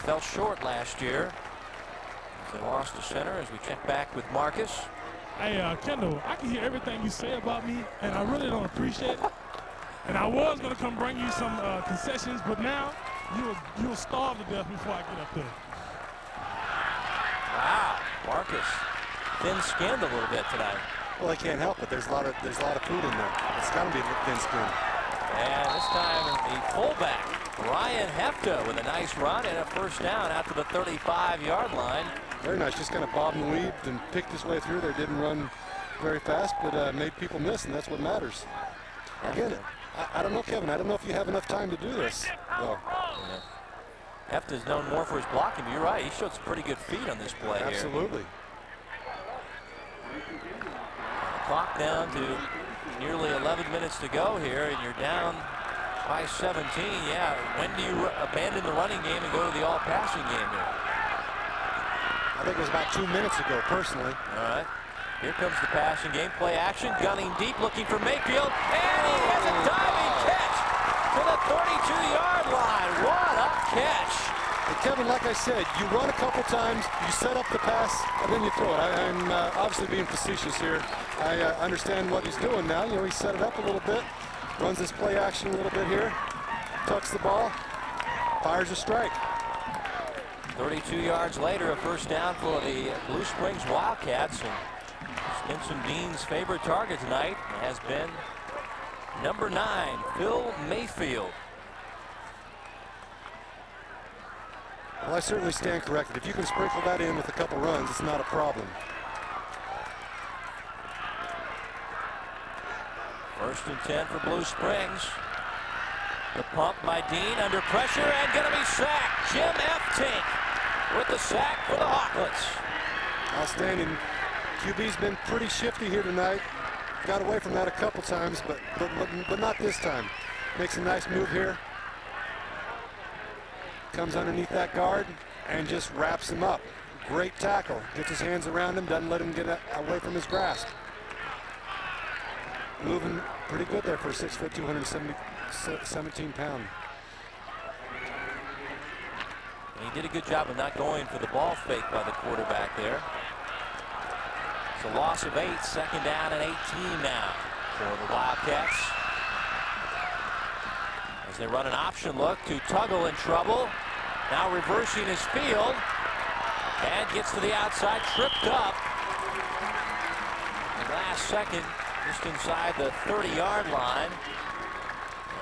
fell short last year. They lost the center as we check back with Marcus. Hey, Kendall, I can hear everything you say about me, and I really don't appreciate it. And I was going to come bring you some concessions, but now you'll starve to death before I get up there. Wow, Marcus thin-skinned a little bit tonight. Well, I can't help it. There's a lot of food in there. It's got to be thin-skinned. And this time the fullback, Ryan Hefta, with a nice run and a first down after the 35-yard line. Very nice. Just kind of bobbed and weaved and picked his way through there. Didn't run very fast, but made people miss, and that's what matters. Again, I don't know, Kevin. I don't know if you have enough time to do this, though. Yeah. Hefta's known more for his blocking, but you're right. He showed some pretty good feet on this play. Absolutely. Here. Clock down to nearly 11 minutes to go here, and you're down by 17. Yeah, when do you abandon the running game and go to the all-passing game here? I think it was about 2 minutes ago, personally. All right. Here comes the passing game. Play action. Gunning deep, looking for Mayfield. And he has a diving catch to the 32-yard line. What a catch. And Kevin, like I said, you run a couple times, you set up the pass, and then you throw it. I'm obviously being facetious here. I understand what he's doing now. You know, he set it up a little bit, runs this play action a little bit here, tucks the ball, fires a strike. 32 yards later, a first down for the Blue Springs Wildcats. And Stinson Dean's favorite target tonight has been number 9, Phil Mayfield. Well, I certainly stand corrected. If you can sprinkle that in with a couple runs, it's not a problem. First and 10 for Blue Springs. The pump by Dean under pressure and going to be sacked. Jim F. Tink with the sack for the Hawklets. Outstanding. QB's been pretty shifty here tonight. Got away from that a couple times, but not this time. Makes a nice move here. Comes underneath that guard and just wraps him up. Great tackle. Gets his hands around him, doesn't let him get away from his grasp. Moving pretty good there for a 6 foot, 217 pound. And he did a good job of not going for the ball fake by the quarterback there. It's a loss of 8, second down and 18 now for the Wildcats. As they run an option look to Tuggle in trouble. Now reversing his field and gets to the outside, tripped up. The last second, just inside the 30-yard line.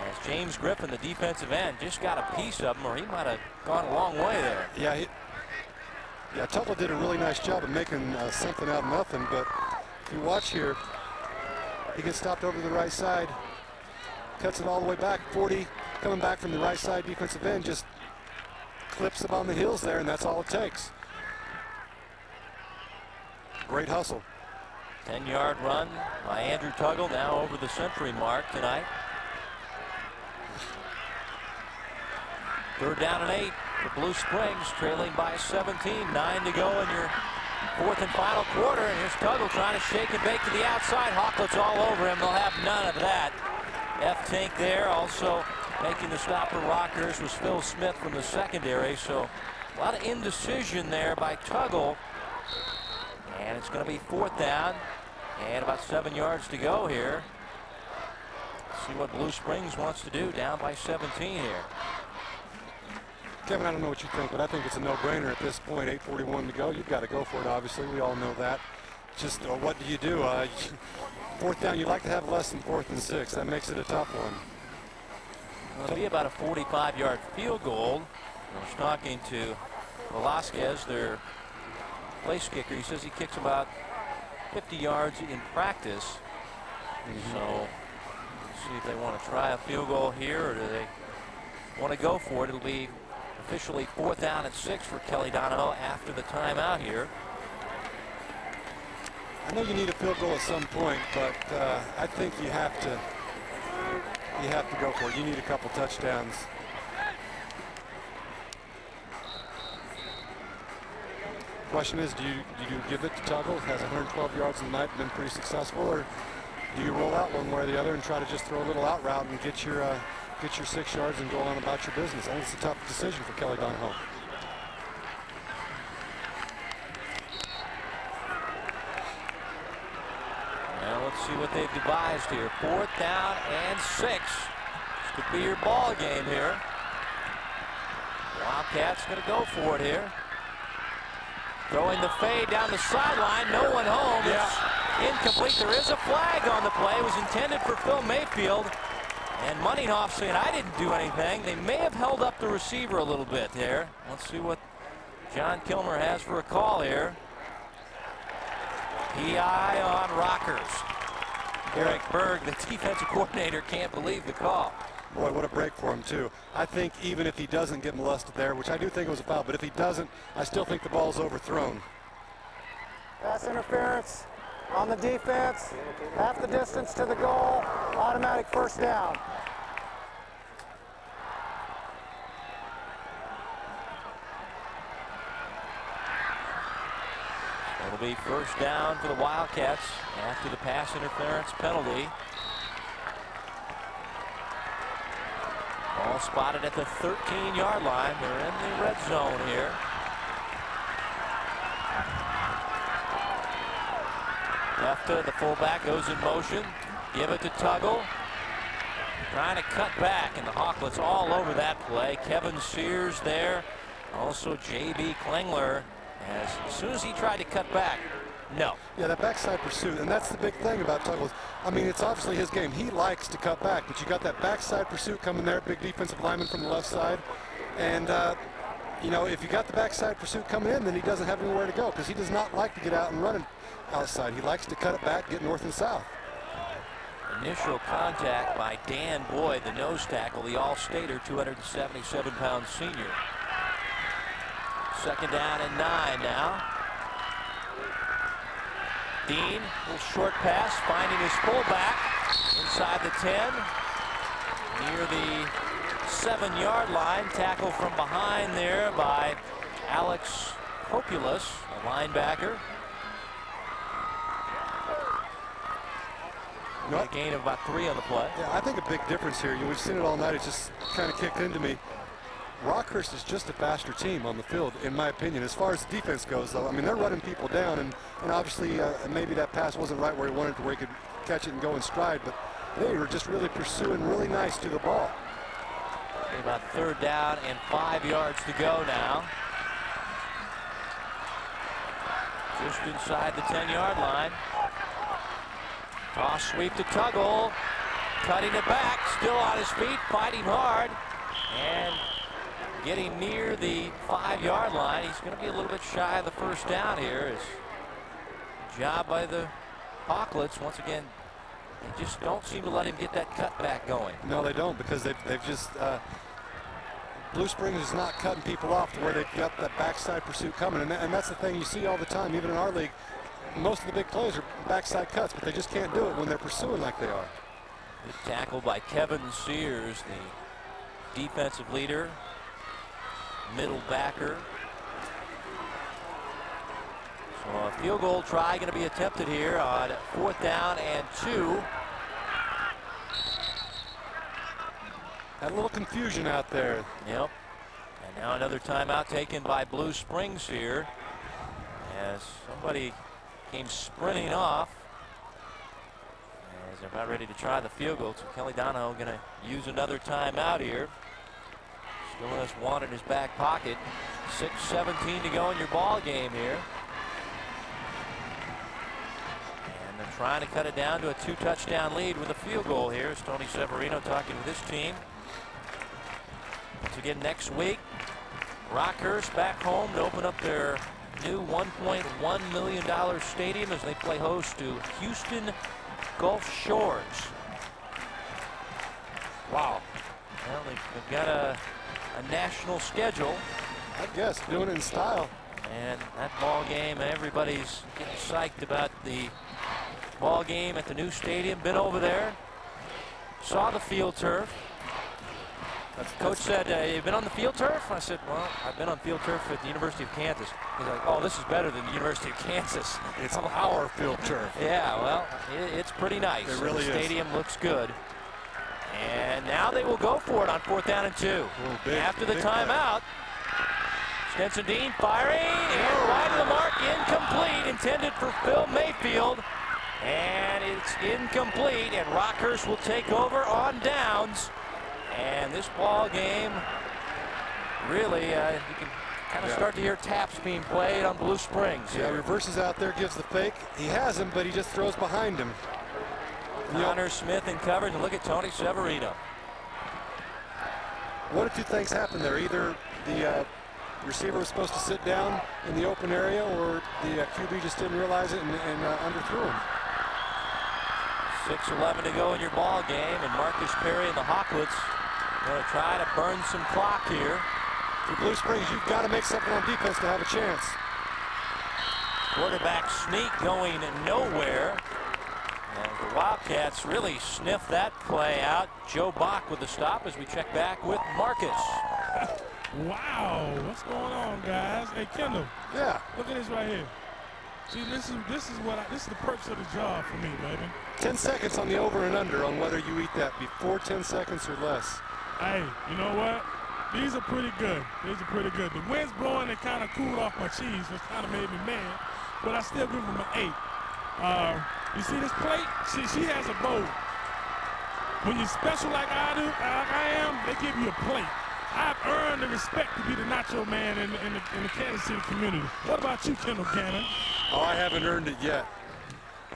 As James Griffin, the defensive end, just got a piece of him, or he might have gone a long way there. Yeah, Tuggle did a really nice job of making something out of nothing, but if you watch here, he gets stopped over to the right side, cuts it all the way back, 40, coming back from the right side defensive end, just clips him on the heels there, and that's all it takes. Great hustle. 10-yard run by Andrew Tuggle, now over the century mark tonight. Third down and 8 for Blue Springs, trailing by 17. 9 to go in your fourth and final quarter. And here's Tuggle trying to shake and bake to the outside. Hawklets all over him. They'll have none of that. F. Tink there. Also making the stop for Rockhurst was Phil Smith from the secondary. So a lot of indecision there by Tuggle. And it's going to be fourth down and about 7 yards to go here. See what Blue Springs wants to do, down by 17 here. Kevin, I don't know what you think, but I think it's a no-brainer at this point. 8:41 to go. You've got to go for it, obviously. We all know that. Just what do you do? Fourth down, you'd like to have less than 4th and 6. That makes it a tough one. Well, it'll be about a 45-yard field goal. I was talking to Velasquez, their place kicker. He says he kicks about 50 yards in practice. So let's see if they want to try a field goal here, or do they want to go for it. It'll be officially 4th down and 6 for Kelly Donahoe after the timeout here. I know you need a field goal at some point, but I think you have to go for it. You need a couple touchdowns. Question is, do you give it to Tuggle? Has 112 yards in the night, been pretty successful, or do you roll out one way or the other and try to just throw a little out route and get your 6 yards and go on about your business? I think it's a tough decision for Kelly Donahoe. let's see what they've devised here. 4th down and 6. This could be your ball game here. Wildcats going to go for it here. Throwing the fade down the sideline. No one home. It's incomplete. There is a flag on the play. It was intended for Phil Mayfield. And Moneyhoff saying, I didn't do anything. They may have held up the receiver a little bit there. Let's see what John Kilmer has for a call here. PI on Rockhurst. Eric Berg, the defensive coordinator, can't believe the call. Boy, what a break for him, too. I think even if he doesn't get molested there, which I do think it was a foul, but if he doesn't, I still think the ball's overthrown. Pass interference on the defense. Half the distance to the goal. Automatic 1st down. It'll be 1st down for the Wildcats after the pass interference penalty. Ball spotted at the 13-yard line. They're in the red zone here. Lefta, the fullback, goes in motion. Give it to Tuggle. Trying to cut back, and the Hawklets all over that play. Kevin Sears there. Also J.B. Klingler. As soon as he tried to cut back, no. Yeah, that backside pursuit, and that's the big thing about Tuggle. I mean, it's obviously his game. He likes to cut back, but you got that backside pursuit coming there, big defensive lineman from the left side. And, you know, if you got the backside pursuit coming in, then he doesn't have anywhere to go because he does not like to get out and run it outside. He likes to cut it back, get north and south. Initial contact by Dan Boyd, the nose tackle, the All-Stater, 277-pound senior. 2nd down and 9 now. Dean, little short pass, finding his fullback inside the 10. Near the 7-yard line. Tackle from behind there by Alex Populus, a linebacker. A gain of about 3 on the play. Yeah, I think a big difference here. We've seen it all night. It's just kind of kicked into me. Rockhurst is just a faster team on the field, in my opinion. As far as defense goes, though, I mean, they're running people down, and obviously maybe that pass wasn't right where he wanted to, where he could catch it and go in stride, but they were just really pursuing really nice to the ball. About 3rd down and 5 yards to go now. Just inside the 10-yard line. Toss sweep to Tuggle. Cutting it back, still on his feet, fighting hard. And getting near the 5-yard line. He's going to be a little bit shy of the 1st down here. Job by the Hawklets. Once again, they just don't seem to let him get that cutback going. No, they don't, because they've just Blue Springs is not cutting people off to where they've got that backside pursuit coming, and that's the thing you see all the time, even in our league. Most of the big plays are backside cuts, but they just can't do it when they're pursuing like they are. Good tackle by Kevin Sears, the defensive leader, middle backer. So a field goal try going to be attempted here on 4th down and 2. Had a little confusion out there. Yep. And now another timeout taken by Blue Springs here, as somebody came sprinting off as they're about ready to try the field goal. So Kelly Donahoe going to use another timeout here. Still has one in his back pocket. 6:17 to go in your ball game here. And they're trying to cut it down to a 2-touchdown lead with a field goal here. It's Tony Severino talking with his team. Once again, next week, Rockhurst back home to open up their new $1.1 million stadium as they play host to Houston Gulf Shores. Wow. Well, they've got a national schedule. I guess, doing it in style. And that ball game, everybody's getting psyched about the ball game at the new stadium. Been over there, saw the field turf. Coach said, you've been on the field turf? I said, well, I've been on field turf at the University of Kansas. He's like, oh, this is better than the University of Kansas. It's our field turf. Yeah, well, it's pretty nice. It really is. The stadium looks good. And now they will go for it on 4th down and 2. After the timeout, Stenson Dean firing, and wide of the mark, incomplete, intended for Phil Mayfield. And it's incomplete, and Rockhurst will take over on downs. And this ball game, really, you can kind of start to hear taps being played on Blue Springs. Yeah, reverses out there, gives the fake. He has him, but he just throws behind him. Connor Smith in coverage, and look at Tony Severino. One of two things happened there. Either the receiver was supposed to sit down in the open area, or the QB just didn't realize it and underthrew him. 6:11 to go in your ball game, and Marcus Perry and the Hawklets going to try to burn some clock here. For Blue Springs, you've got to make something on defense to have a chance. Quarterback sneak going nowhere. And the Wildcats really sniffed that play out. Joe Bach with the stop as we check back with Marcus. Wow, what's going on, guys? Hey, Kendall. Yeah. Look at this right here. See, this is the perks of the job for me, baby. 10 seconds on the over and under on whether you eat that before 10 seconds or less. Hey, you know what? These are pretty good. These are pretty good. The wind's blowing, it kind of cooled off my cheese, which kind of made me mad. But I still give them an 8. You see this plate? She has a bowl. When you're special like I am, they give you a plate. I've earned the respect to be the nacho man in the Kansas City community. What about you, Kendall Cannon? Oh, I haven't earned it yet.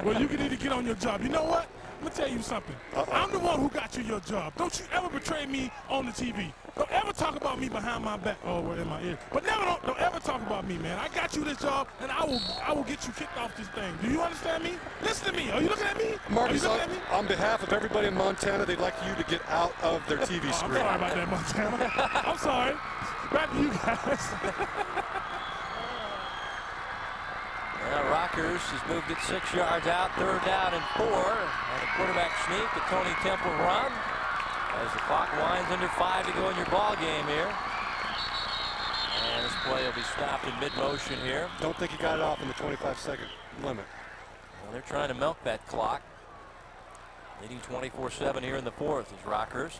Well, you can need to get on your job. You know what? I'm going to tell you something. I'm the one who got you your job. Don't you ever betray me on the TV. Don't ever talk about me behind my back or in my ear. But never don't ever talk about me, man. I got you this job, and I will get you kicked off this thing. Do you understand me? Listen to me. Are you looking at me? Marcus, on behalf of everybody in Montana, they'd like you to get out of their TV screen. I'm sorry about that, Montana. I'm sorry. Back to you guys. Rockhurst has moved it 6 yards out, 3rd down and 4. And a quarterback sneak, the Tony Temple run. As the clock winds under 5 to go in your ball game here. And this play will be stopped in mid-motion here. Don't think he got it off in the 25-second limit. Well, they're trying to milk that clock. Leading 24-7 here in the 4th is Rockhurst.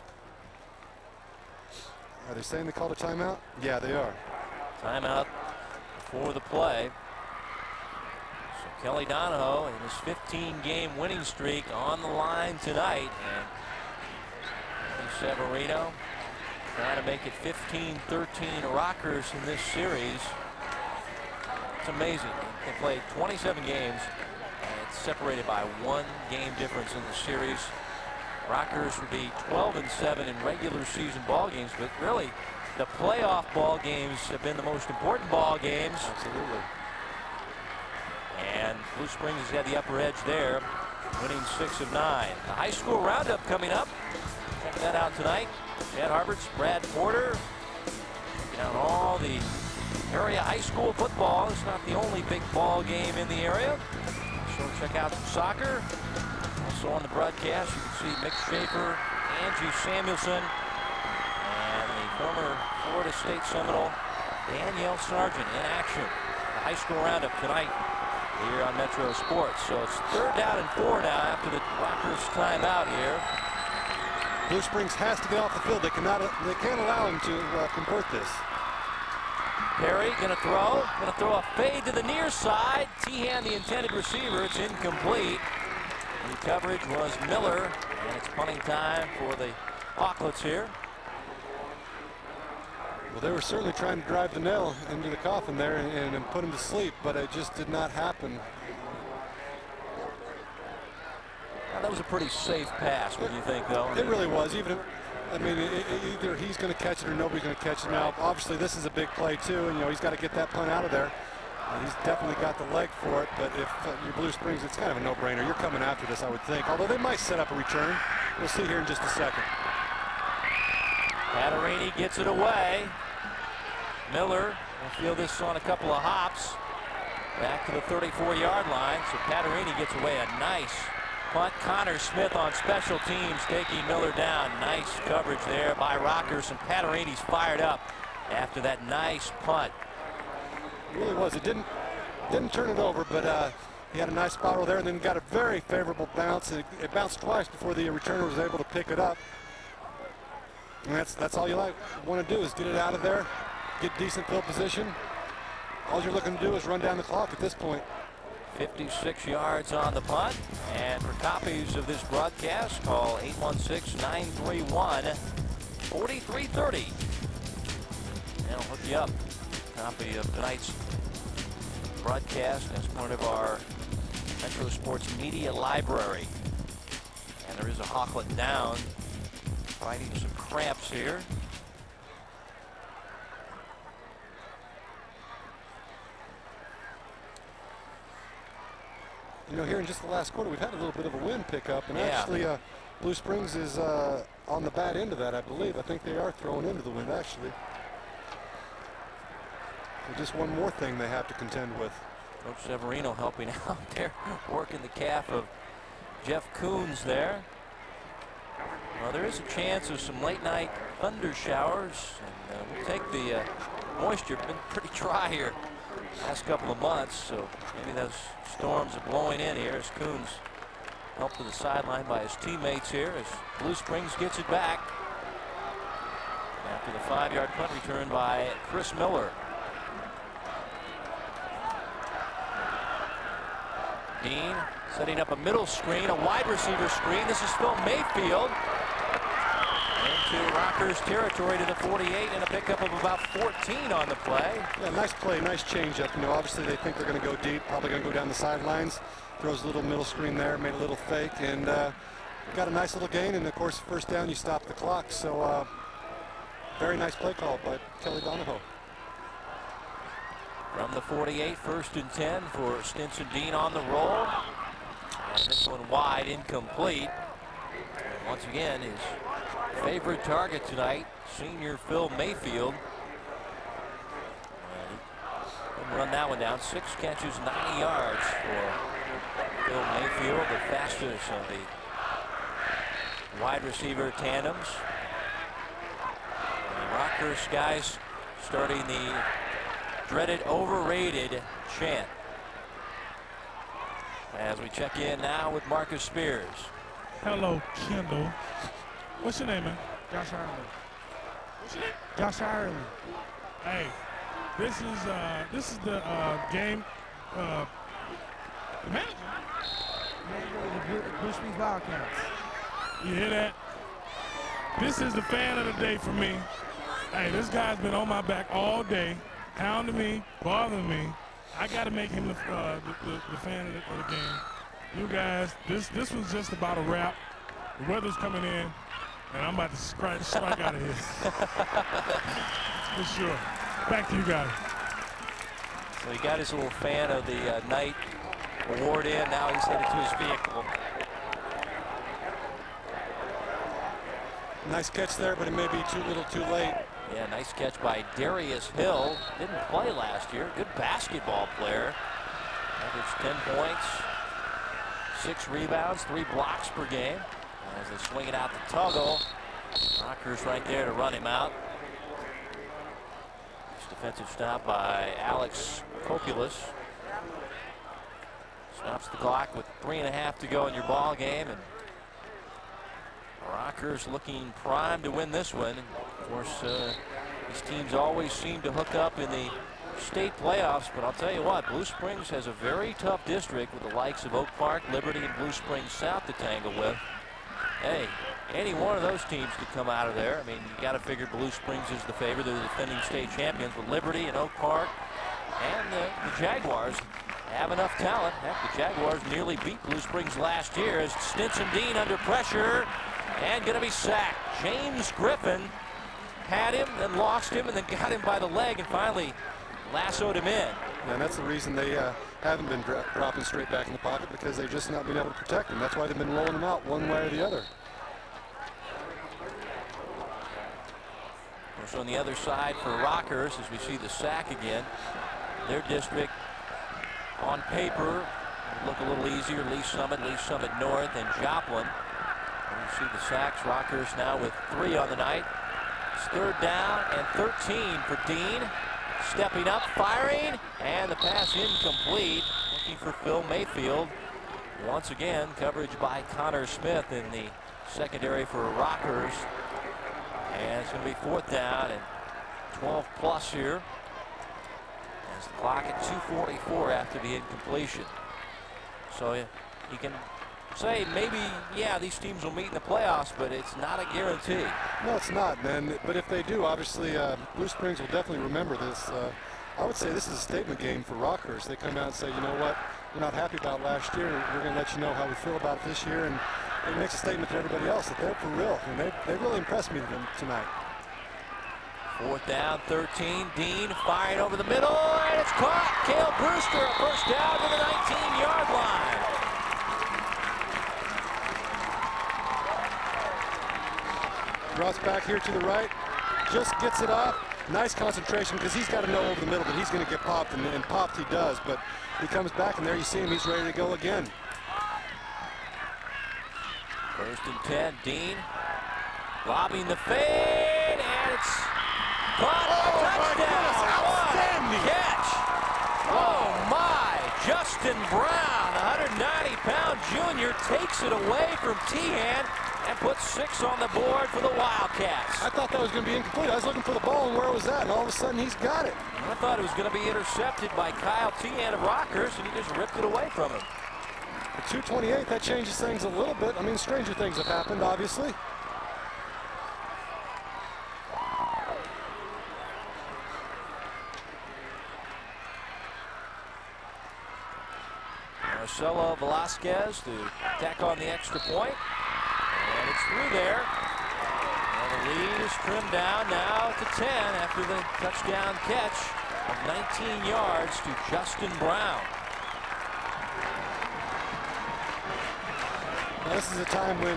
Are they saying they called a timeout? Yeah, they are. Timeout before the play. So Kelly Donahoe and his 15-game winning streak on the line tonight. And Severino trying to make it 15-13 Rockhurst in this series. It's amazing. They played 27 games, and it's separated by 1 game difference in the series. Rockhurst would be 12-7 in regular season ball games, but really the playoff ball games have been the most important ball games. Absolutely. And Blue Springs has had the upper edge there, winning 6 of 9. The high school roundup coming up. Checking that out tonight. Chad Harbert's Brad Porter. Checking out all the area high school football. It's not the only big ball game in the area. So check out some soccer. Also on the broadcast, you can see Mick Schaefer, Angie Samuelson, and the former Florida State Seminole Danielle Sargent in action. The high school roundup tonight here on Metro Sports. So it's 3rd down and 4 now after the Rockhurst timeout here. Blue Springs has to get off the field. They can't allow him to convert this. Perry going to throw a fade to the near side. Tehan, the intended receiver. It's incomplete. The coverage was Miller, and it's punting time for the Hawklets here. Well, they were certainly trying to drive the nail into the coffin there and put him to sleep, but it just did not happen. Now, that was a pretty safe pass, what do you think, though? It really was. Either he's going to catch it or nobody's going to catch it. Now, obviously, this is a big play, too, and, he's got to get that punt out of there. He's definitely got the leg for it, but if you're Blue Springs, it's kind of a no-brainer. You're coming after this, I would think, although they might set up a return. We'll see here in just a second. Patarini gets it away. Miller will field this on a couple of hops. Back to the 34-yard line, so Patarini gets away a nice punt. Connor Smith on special teams taking Miller down. Nice coverage there by Rockhurst, and Patarini's fired up after that nice punt. It really was. It didn't turn it over, but he had a nice spiral there and then got a very favorable bounce. It bounced twice before the returner was able to pick it up. And that's all you want to do is get it out of there, get decent field position. All you're looking to do is run down the clock at this point. 56 yards on the punt. And for copies of this broadcast, call 816-931-4330. And I'll hook you up. Copy of tonight's broadcast as part of our Metro Sports Media Library. And there is a Hawklet down, fighting some cramps here. You know, here in just the last quarter, we've had a little bit of a wind pickup, and actually Blue Springs is on the bad end of that, I believe. I think they are throwing into the wind, actually. So just one more thing they have to contend with. Coach Severino helping out there, working the calf of Jeff Coons there. Well, there is a chance of some late night thunder showers, and we'll take the moisture. Been pretty dry here last couple of months, so maybe those storms are blowing in here as Coons helped to the sideline by his teammates here as Blue Springs gets it back after the 5-yard punt return by Chris Miller. Dean setting up a middle screen, a wide receiver screen. This is Phil Mayfield into Rockhurst territory to the 48, and a pickup of about 14 on the play. Yeah, nice play, nice changeup. You know, obviously they think they're going to go deep, probably going to go down the sidelines. Throws a little middle screen there, made a little fake, and got a nice little gain. And of course, first down, you stop the clock. So very nice play call by Kelly Donahoe. From the 48, 1st and 10 for Stinson Dean on the roll. And this one wide, incomplete. And once again, his favorite target tonight, senior Phil Mayfield. Couldn't run that one down. 6 catches, 90 yards for Phil Mayfield, the fastest of the wide receiver tandems. And Rockhurst guys starting the dreaded overrated chant as we check in now with Marcus Spears. Hello, Kendall. What's your name, man? Josh Ireland. What's your name? Josh Ireland. Hey, this is the game. The manager. Manager of the Blue Springs Wildcats. You hear that? This is the fan of the day for me. Hey, this guy's been on my back all day, hounding me, bothering me. I got to make him the fan of the game. You guys, this was just about a wrap. The weather's coming in, and I'm about to strike out of here. For sure. Back to you guys. So he got his little fan of the night award in. Now he's headed to his vehicle. Nice catch there, but it may be too little too late. Yeah, nice catch by Darius Hill. Didn't play last year. Good basketball player. Averaged 10 points, 6 rebounds, 3 blocks per game. As they swing it out to Tuggle. Rockhurst right there to run him out. Nice defensive stop by Alex Kopulis. Stops the clock with 3.5 to go in your ball game, and Rockhurst looking primed to win this one. Of course, these teams always seem to hook up in the state playoffs, but I'll tell you what, Blue Springs has a very tough district with the likes of Oak Park, Liberty, and Blue Springs South to tangle with. Hey, any one of those teams could come out of there. I mean, you got to figure Blue Springs is the favorite. They're the defending state champions, with Liberty and Oak Park and the Jaguars have enough talent. Heck, the Jaguars nearly beat Blue Springs last year as Stinson Dean under pressure and going to be sacked. James Griffin had him, then lost him, and then got him by the leg and finally lassoed him in. And that's the reason they haven't been dropping straight back in the pocket, because they've just not been able to protect him. That's why they've been rolling him out one way or the other. So on the other side for Rockhurst, as we see the sack again, their district on paper look a little easier. Lee Summit North, and Joplin. And you see the sacks. Rockhurst now with 3 on the night. It's 3rd down and 13 for Dean. Stepping up, firing, and the pass incomplete. Looking for Phil Mayfield. Once again, coverage by Connor Smith in the secondary for Rockhurst. And it's going to be 4th down and 12 plus here. As the clock at 2:44 after the incompletion. So you can say maybe, yeah, these teams will meet in the playoffs, but it's not a guarantee. No, it's not, man. But if they do, obviously, Blue Springs will definitely remember this. I would say this is a statement game for Rockhurst. They come out and say, you know what, we're not happy about last year. We're going to let you know how we feel about it this year. And it makes a statement to everybody else that they're for real. And they really impressed me tonight. 4th down, 13. Dean firing over the middle, and it's caught. Cale Brewster, a first down to the 19-yard line. Drops back here to the right, just gets it off. Nice concentration because he's got to know over the middle that he's going to get popped, and popped he does. But he comes back, and there you see him. He's ready to go again. 1st and 10. Dean lobbing the fade, and it's caught. Touchdown! Outstanding catch! Oh my! Justin Brown, 190-pound junior, takes it away from Tehan and puts 6 on the board for the Wildcats. I thought that was going to be incomplete. I was looking for the ball and where it was at, and all of a sudden he's got it. I thought it was going to be intercepted by Kyle Tehan of Rockhurst, and he just ripped it away from him. At 2:28, that changes things a little bit. I mean, stranger things have happened, obviously. Marcelo Velasquez to tack on the extra point. And it's through there. And the lead is trimmed down now to 10 after the touchdown catch of 19 yards to Justin Brown. Now, this is a time when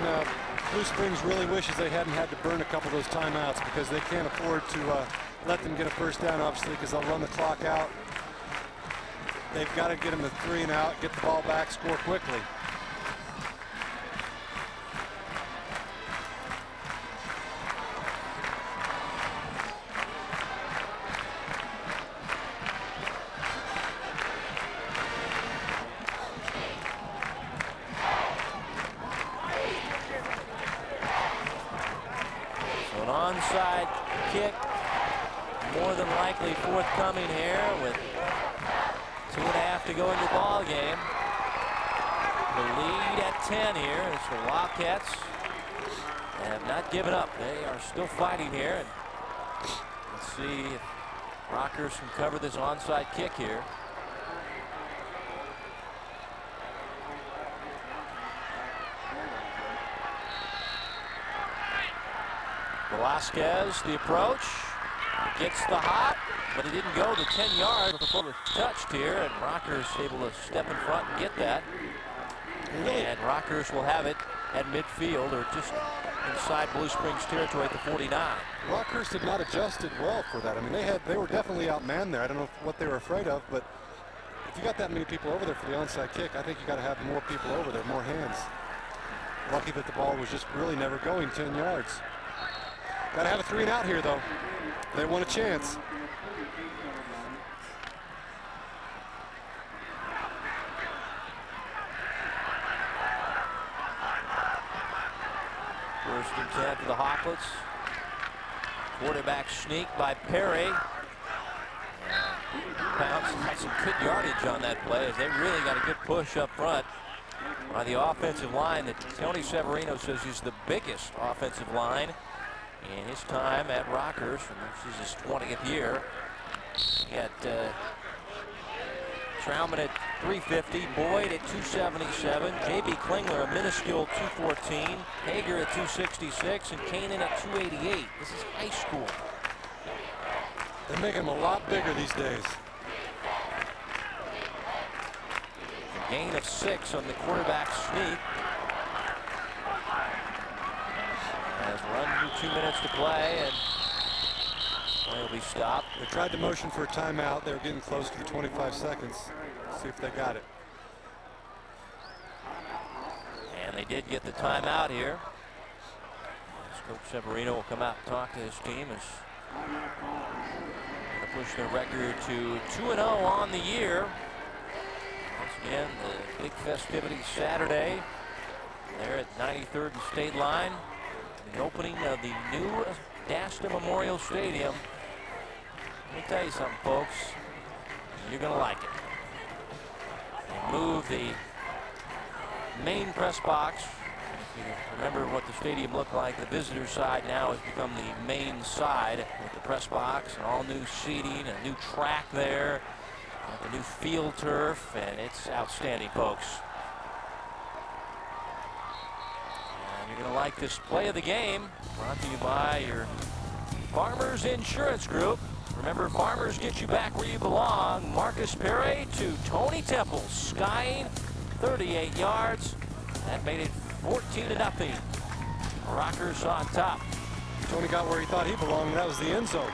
Blue Springs really wishes they hadn't had to burn a couple of those timeouts because they can't afford to let them get a first down, obviously, because they'll run the clock out. They've got to get them to 3 and out, get the ball back, score quickly. So an onside kick, more than likely forthcoming here with 2.5 to go in the ball game. The lead at 10 here is the Wildcats. They have not given up. They are still fighting here. And let's see if Rockhurst can cover this onside kick here. Velasquez, the approach, gets the hop, but it didn't go the 10 yards before it touched here, and Rockhurst able to step in front and get that. And Rockhurst will have it at midfield, or just inside Blue Springs territory at the 49. Rockhurst had not adjusted well for that. I mean, they were definitely outmanned there. I don't know what they were afraid of, but if you got that many people over there for the onside kick, I think you got to have more people over there, more hands. Lucky that the ball was just really never going 10 yards. Got to have a 3 and out here, though. They want a chance. First and 10 for the Hawklets. Quarterback sneak by Perry. Pounds had some good yardage on that play as they really got a good push up front by the offensive line that Tony Severino says is the biggest offensive line in his time at Rockhurst, and this is his 20th year. He got Trauman at 350, Boyd at 277, J.B. Klingler a minuscule 214, Hager at 266, and Kanan at 288. This is high school. They're making them a lot bigger these days. A gain of 6 on the quarterback sneak. Has run through 2 minutes to play, and play will be stopped. They tried to motion for a timeout. They were getting close to the 25 seconds. See if they got it. And they did get the timeout here. Coach Severino will come out and talk to his team as they push their record to 2-0 on the year. Once again, the big festivities Saturday there at 93rd and State Line. The opening of the new Dasta Memorial Stadium. Let me tell you something, folks. You're going to like it. They moved the main press box. If you remember what the stadium looked like, the visitor side now has become the main side with the press box and all new seating, a new track there, a new field turf, and it's outstanding, folks. And you're going to like this play of the game, brought to you by your Farmers Insurance Group. Remember, Farmers get you back where you belong. Marcus Perry to Tony Temple, skying 38 yards. That made it 14-0. Rockhurst on top. Tony got where he thought he belonged, and that was the end zone.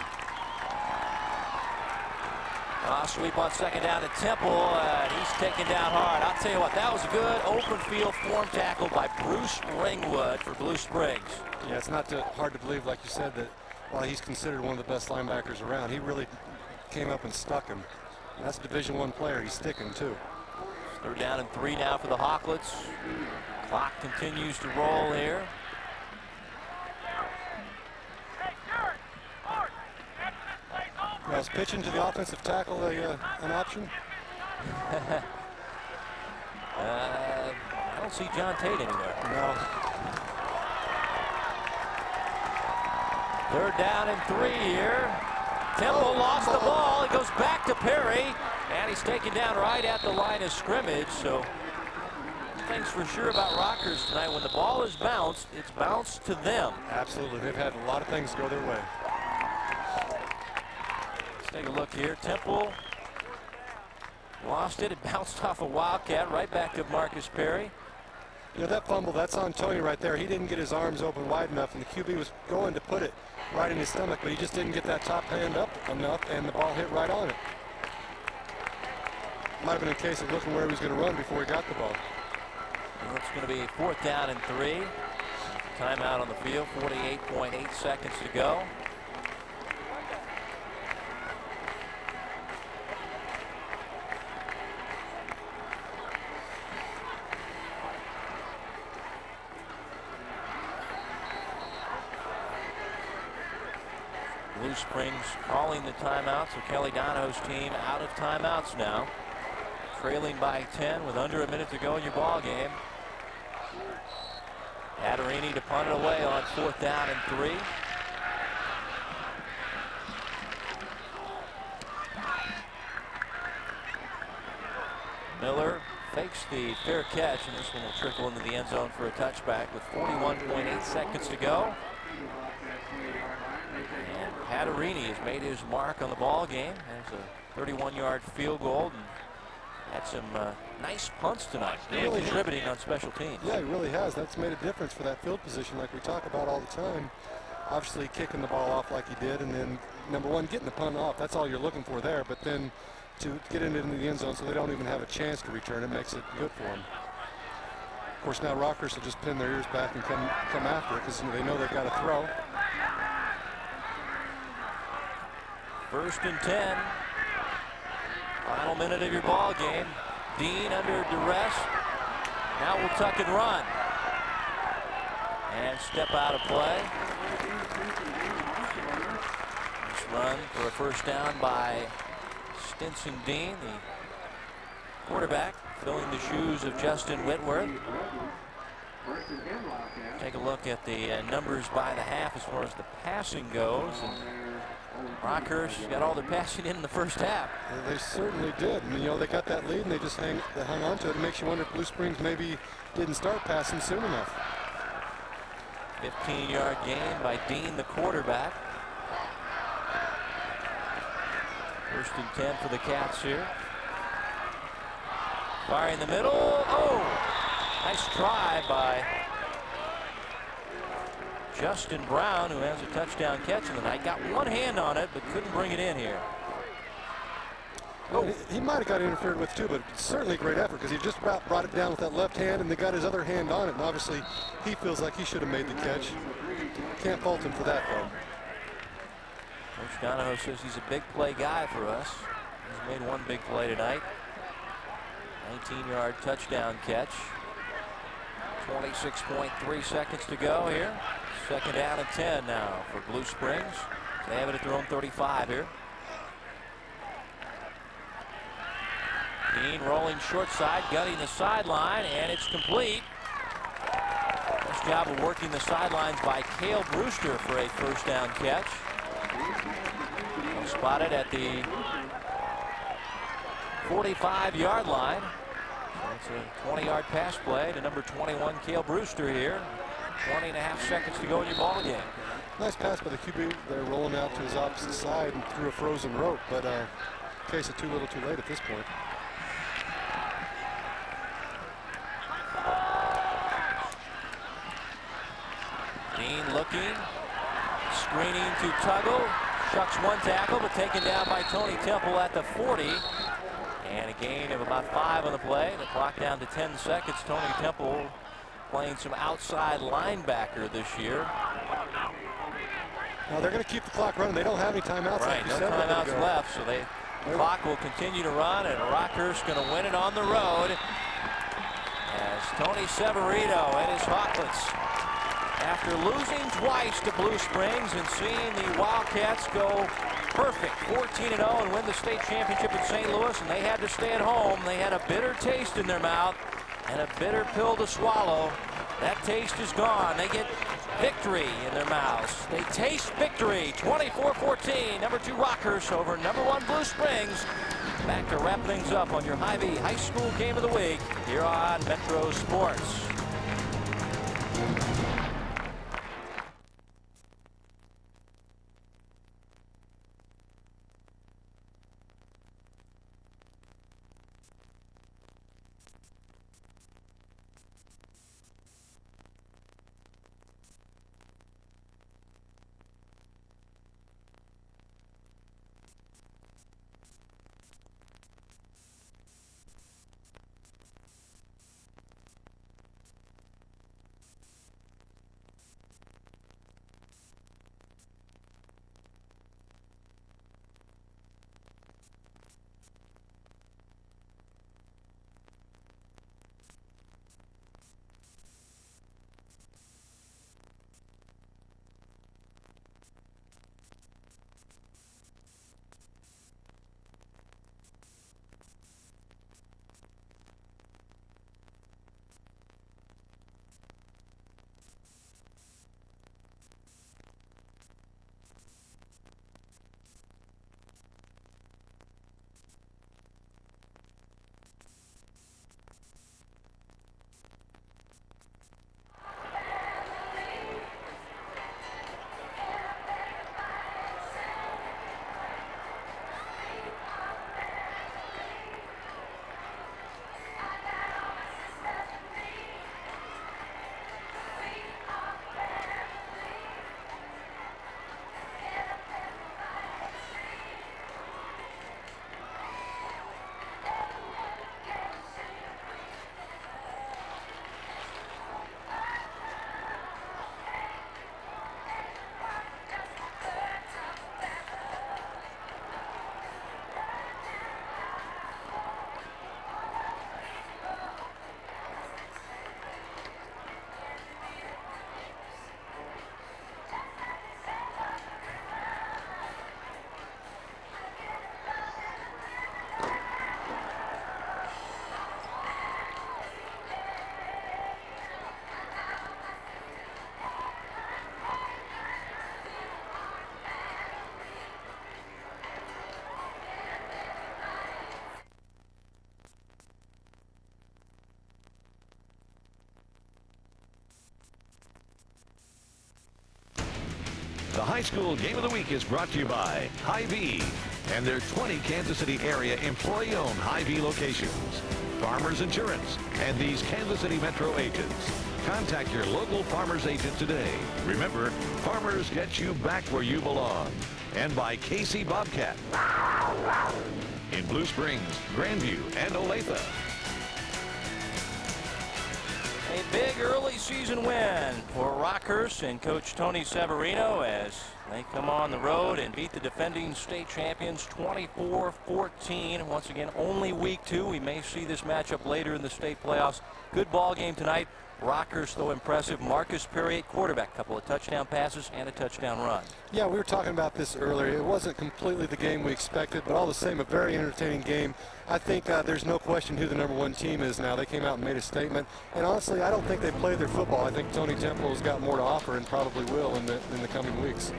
Sweep on second down to Temple, and he's taken down hard. I'll tell you what, that was a good open field form tackle by Bruce Ringwood for Blue Springs. Yeah, it's not hard to believe, like you said, that while he's considered one of the best linebackers around, he really came up and stuck him. And that's a Division I player. He's sticking, too. Third down and 3 now for the Hawklets. Clock continues to roll here. Now, is pitching to the offensive tackle an option? I don't see John Tate anywhere. No. Third down and 3 here. Temple lost the ball. It goes back to Perry, and he's taken down right at the line of scrimmage. So things for sure about Rockhurst tonight. When the ball is bounced, it's bounced to them. Absolutely. They've had a lot of things go their way. Let's take a look here. Temple lost it. It bounced off a Wildcat right back to Marcus Perry. You know, that fumble, that's on Tony right there. He didn't get his arms open wide enough, and the QB was going to put it right in his stomach, but he just didn't get that top hand up enough, and the ball hit right on it. Might have been a case of looking where he was going to run before he got the ball. Well, it's going to be 4th down and 3. Timeout on the field, 48.8 seconds to go. Blue Springs calling the timeout, so Kelly Donahoe's team out of timeouts now. Trailing by 10 with under a minute to go in your ball game. Aderini to punt it away on 4th down and 3. Miller fakes the fair catch, and this one will trickle into the end zone for a touchback with 41.8 seconds to go. And Aderini has made his mark on the ball game. Has a 31-yard field goal and had some nice punts tonight. Really contributing on special teams. Yeah, he really has. That's made a difference for that field position like we talk about all the time. Obviously kicking the ball off like he did, and then number one, getting the punt off. That's all you're looking for there. But then to get it into the end zone so they don't even have a chance to return it makes it good for them. Of course, now Rockhurst will just pin their ears back and come after it because they know they've got to throw. 1st and 10. Final minute of your ball game. Dean under duress. Now we'll tuck and run. And step out of play. Nice run for a first down by Stinson Dean, the quarterback, filling the shoes of Justin Whitworth. Take a look at the numbers by the half as far as the passing goes. And Rockhurst got all their passing in the first half. Well, they certainly did. And, you know, they got that lead and they just hung on to it. It makes you wonder if Blue Springs maybe didn't start passing soon enough. 15-yard gain by Dean, the quarterback. 1st and 10 for the Cats here. Fire in the middle. Oh! Nice try by Justin Brown, who has a touchdown catch in the night. Got one hand on it, but couldn't bring it in here. Oh, he might have got interfered with too, but certainly a great effort because he just brought it down with that left hand and they got his other hand on it. And obviously, he feels like he should have made the catch. Can't fault him for that, though. Coach Donahoe says he's a big play guy for us. He's made one big play tonight. 19-yard touchdown catch. 26.3 seconds to go here. 2nd down and 10 now for Blue Springs. They have it at their own 35 here. Dean rolling short side, gunning the sideline, and it's complete. Nice job of working the sidelines by Cale Brewster for a first down catch. Spotted at the 45-yard line. So it's a 20-yard pass play to number 21, Cale Brewster here. 20.5 seconds to go in your ball game. Nice pass by the QB. They're rolling out to his opposite side and through a frozen rope, but case of too little too late at this point. Dean looking, screening to Tuggle. Shucks one tackle, but taken down by Tony Temple at the 40. And a gain of about 5 on the play. The clock down to 10 seconds. Tony Temple playing some outside linebacker this year. Now they're going to keep the clock running. They don't have any timeouts. Right, like no timeouts left, so the clock will continue to run, and Rockhurst going to win it on the road as Tony Severino and his Hawklets, after losing twice to Blue Springs and seeing the Wildcats go perfect 14-0 and win the state championship in St. Louis, and they had to stay at home. They had a bitter taste in their mouth and a bitter pill to swallow. That taste is gone. They get victory in their mouths. They taste victory. 24-14. Number 2 Rockhurst over number 1 Blue Springs. Back to wrap things up on your Hy-Vee High School Game of the Week here on Metro Sports. The High School Game of the Week is brought to you by Hy-Vee and their 20 Kansas City area employee-owned Hy-Vee locations, Farmers Insurance, and these Kansas City Metro agents. Contact your local Farmers agent today. Remember, Farmers get you back where you belong. And by KC Bobcat in Blue Springs, Grandview, and Olathe. A big early season win for Rockhurst and Coach Tony Severino as They come on the road and beat the defending state champions 24-14. Once again, only week 2. We may see this matchup later in the state playoffs. Good ball game tonight. Rockhurst, though, impressive. Marcus Perrier, quarterback, couple of touchdown passes and a touchdown run. Yeah, we were talking about this earlier. It wasn't completely the game we expected, but all the same, a very entertaining game. I think there's no question who the #1 team is now. They came out and made a statement. And honestly, I don't think they played their football. I think Tony Temple has got more to offer and probably will in the coming weeks.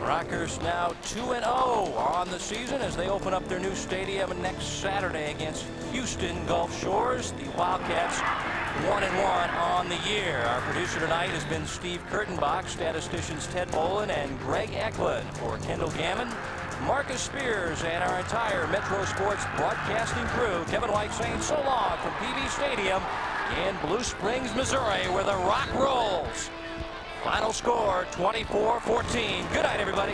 Rockhurst now 2-0 on the season as they open up their new stadium next Saturday against Houston Gulf Shores. The Wildcats 1-1 on the year. Our producer tonight has been Steve Kurtenbach, statisticians Ted Bolin and Greg Eklund. For Kendall Gammon, Marcus Spears, and our entire Metro Sports broadcasting crew, Kevin White saying so long from PB Stadium in Blue Springs, Missouri, where the Rock rolls. Final score 24-14. Good night, everybody.